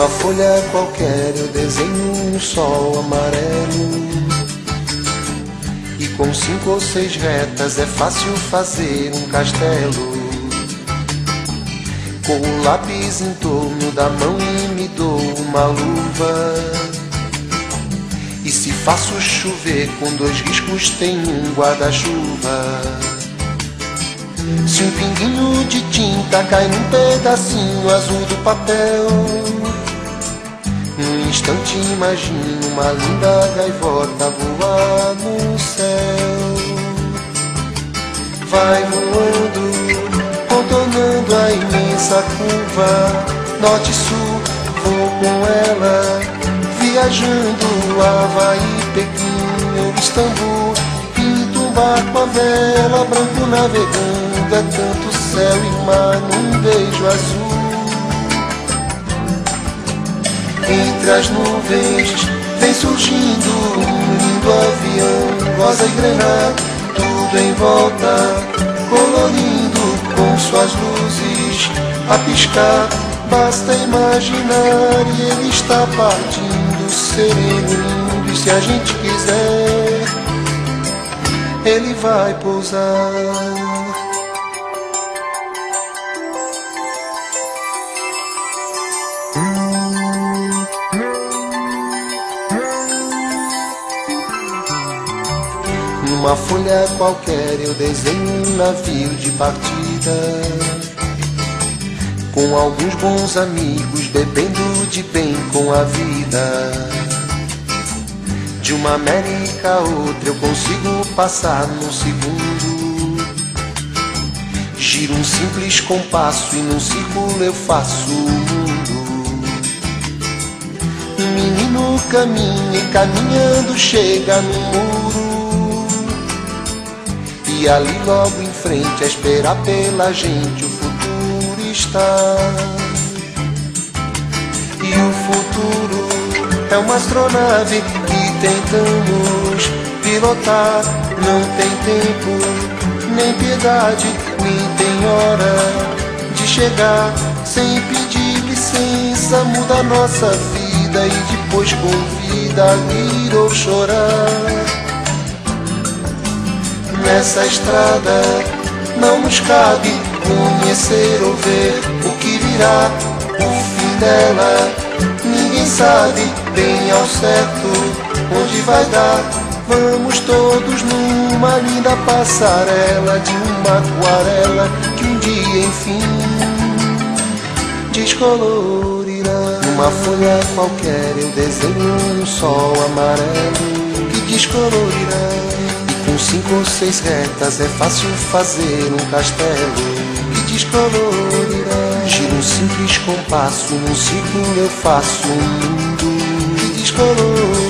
Numa folha qualquer eu desenho um sol amarelo, e com 5 ou 6 retas é fácil fazer um castelo. Com o lápis em torno da mão e me dou uma luva, e se faço chover com 2 riscos tem um guarda-chuva. Se um pinguinho de tinta cai num pedacinho azul do papel, num instante imagino uma linda gaivota voar no céu. Vai voando, contornando a imensa curva, norte e sul, vou com ela, viajando Havaí, Pequim ou Istambul. Pinto um barco a vela, branco navegando, é tanto céu e mar num beijo azul. Entre as nuvens vem surgindo um lindo avião, rosa e grená, tudo em volta, colorindo com suas luzes a piscar. Basta imaginar e ele está partindo, sereno, lindo, e se a gente quiser, ele vai pousar. Numa folha qualquer eu desenho um navio de partida, com alguns bons amigos bebendo de bem com a vida. De uma América a outra eu consigo passar num segundo. Giro um simples compasso e num círculo eu faço o mundo. Um menino caminha e caminhando chega no muro, e ali logo em frente a esperar pela gente o futuro está. E o futuro é uma astronave que tentamos pilotar. Não tem tempo, nem piedade, nem tem hora de chegar. Sem pedir licença muda a nossa vida e depois convida a rir ou chorar. Nessa estrada não nos cabe conhecer ou ver o que virá, o fim dela ninguém sabe bem ao certo onde vai dar. Vamos todos numa linda passarela de uma aquarela que um dia enfim descolorirá. Numa folha qualquer eu desenho um sol amarelo que descolorirá. Com 5 ou 6 retas é fácil fazer um castelo que descolorirá. Giro um simples compasso, num círculo eu faço um mundo que descolorirá.